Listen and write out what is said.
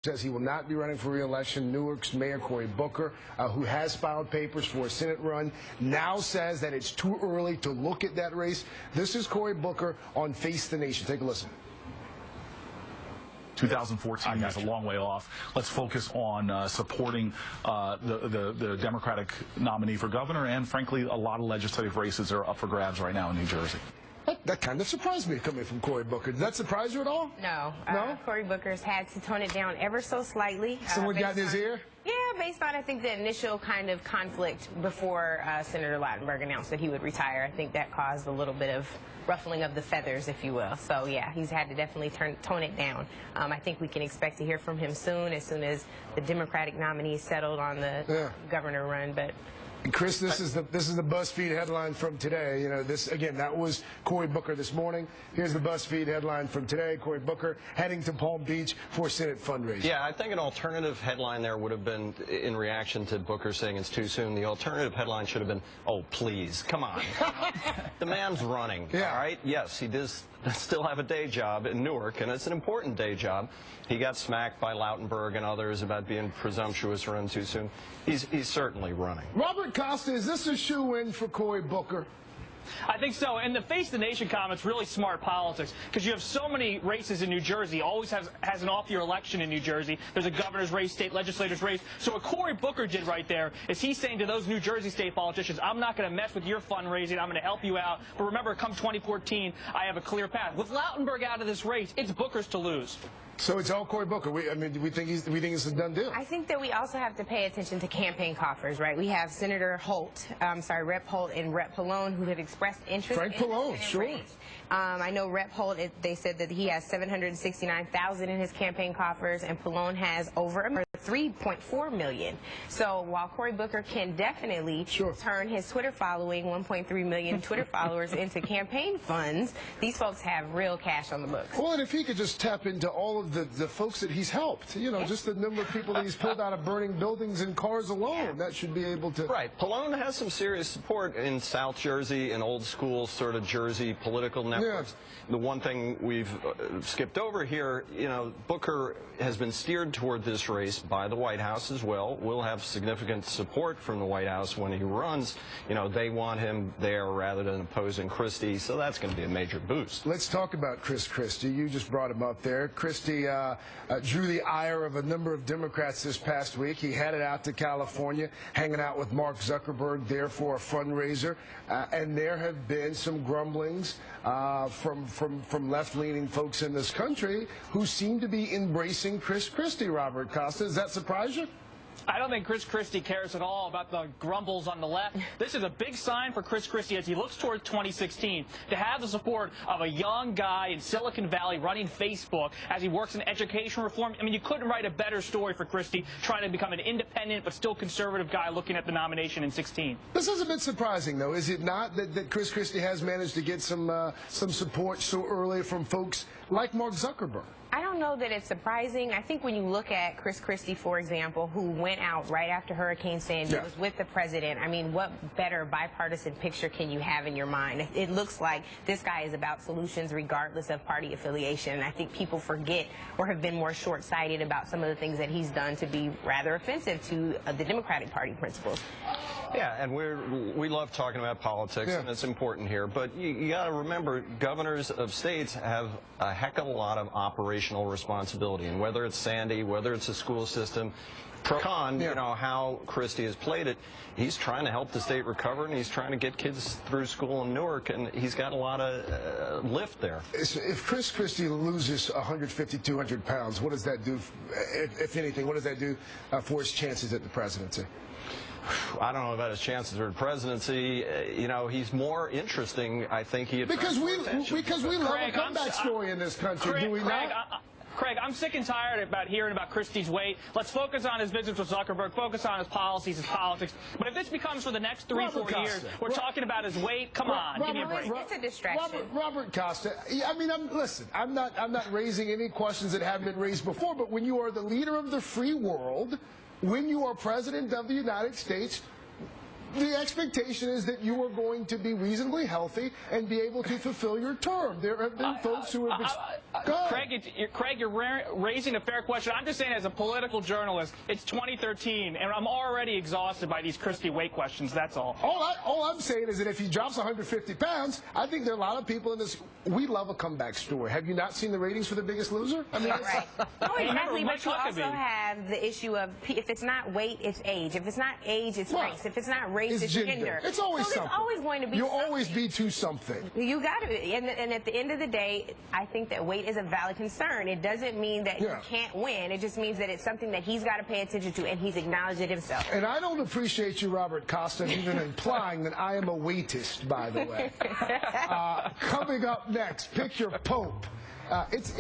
says he will not be running for re-election. Newark's Mayor Cory Booker, who has filed papers for a Senate run, now says that it's too early to look at that race. This is Cory Booker on Face the Nation. Take a listen. 2014 is a long way off. Let's focus on supporting the Democratic nominee for governor, and frankly, a lot of legislative races are up for grabs right now in New Jersey. That kind of surprised me coming from Cory Booker. Did that surprise you at all? No. No? Cory Booker's had to tone it down ever so slightly. Someone got in his ear? Yeah, based on, I think, the initial kind of conflict before Senator Lautenberg announced that he would retire. I think that caused a little bit of ruffling of the feathers, if you will. So, yeah, he's had to definitely tone it down. I think we can expect to hear from him soon as the Democratic nominee is settled on the governor run. But Chris, this is the BuzzFeed headline from today. You know, this again, that was Cory Booker this morning. Here's the BuzzFeed headline from today: Cory Booker heading to Palm Beach for Senate fundraiser. Yeah, I think an alternative headline there would have been, in reaction to Booker saying it's too soon, the alternative headline should have been, "Oh, please, come on." The man's running. Yeah. All right. Yes, he does still have a day job in Newark, and it's an important day job. He got smacked by Lautenberg and others about being presumptuous or run too soon. He's certainly running. Robert Costa, is this a shoe-in for Cory Booker? I think so. And the Face the Nation comment's really smart politics, because you have so many races in New Jersey. Always has an off-year election in New Jersey. There's a governor's race, state legislator's race. So what Cory Booker did right there is he's saying to those New Jersey state politicians, I'm not going to mess with your fundraising. I'm going to help you out. But remember, come 2014, I have a clear path. With Lautenberg out of this race, it's Booker's to lose. So it's all Cory Booker. I mean, we think it's a done deal. I think that we also have to pay attention to campaign coffers, right? We have Senator Rep. Holt and Rep. Pallone, who have expressed interest. Frank Pallone, sure. I know Rep. Holt, they said that he has $769,000 in his campaign coffers, and Pallone has over $3.4 million. So while Cory Booker can definitely turn his Twitter following, 1.3 million Twitter followers, into campaign funds, these folks have real cash on the books. Well, and if he could just tap into all of the folks that he's helped, you know, just the number of people that he's pulled out of burning buildings and cars alone, that should be able to... Right. Pallone has some serious support in South Jersey and old school sort of Jersey political networks. The one thing we've skipped over here, you know, Booker has been steered toward this race by the White House as well. Will have significant support from the White House when he runs. You know, they want him there rather than opposing Christie, so that's going to be a major boost. Let's talk about Chris Christie. You just brought him up there. Christie drew the ire of a number of Democrats this past week. He headed out to California, hanging out with Mark Zuckerberg there for a fundraiser, and there have been some grumblings from left-leaning folks in this country who seem to be embracing Chris Christie. Robert Costa, does that surprise you? I don't think Chris Christie cares at all about the grumbles on the left. This is a big sign for Chris Christie as he looks towards 2016 to have the support of a young guy in Silicon Valley running Facebook as he works in education reform. I mean, you couldn't write a better story for Christie, trying to become an independent but still conservative guy looking at the nomination in 16. This is a bit surprising, though, is it not, that Chris Christie has managed to get some support so early from folks like Mark Zuckerberg? I don't know that it's surprising. I think when you look at Chris Christie, for example, who went out right after Hurricane Sandy, was with the president, I mean, what better bipartisan picture can you have in your mind? It looks like this guy is about solutions regardless of party affiliation. And I think people forget or have been more short-sighted about some of the things that he's done to be rather offensive to the Democratic Party principles. Yeah, and we love talking about politics, and it's important here. But you got to remember, governors of states have a heck of a lot of operational responsibility. And whether it's Sandy, whether it's a school system, pro-con, you know, how Christie has played it, he's trying to help the state recover, and he's trying to get kids through school in Newark, and he's got a lot of lift there. If Chris Christie loses 150, 200 pounds, what does that do, if anything, what does that do for his chances at the presidency? I don't know about his chances for the presidency. You know, he's more interesting, I think. Because we love a comeback story in this country, do we not? Craig, I'm sick and tired about hearing about Christie's weight. Let's focus on his business with Zuckerberg, focus on his policies, his politics. But if this becomes for the next 3-4 years, we're talking about his weight, come on, give me a break. It's a distraction. Robert Costa, I mean, listen, I'm not raising any questions that haven't been raised before, but when you are the leader of the free world, when you are president of the United States, the expectation is that you are going to be reasonably healthy and be able to fulfill your term. There have been folks who have been... Craig, you're raising a fair question. I'm just saying, as a political journalist, it's 2013, and I'm already exhausted by these Christie weight questions. That's all. All I'm saying is that if he drops 150 pounds, I think there are a lot of people in this. We love a comeback story. Have you not seen the ratings for The Biggest Loser? I mean, right. No, exactly. But you also Huckabee. have the issue of if it's not weight, it's age. If it's not age, it's Right. race. If it's not race, it's gender. It's always so something. There's always going to be. You'll always be to something. You got to be. And at the end of the day, I think that weight is a valid concern. It doesn't mean that you can't win. It just means that it's something that he's got to pay attention to, and he's acknowledged it himself. And I don't appreciate you, Robert Costa, even implying that I am a weightist, by the way. Coming up next, pick your Pope. It's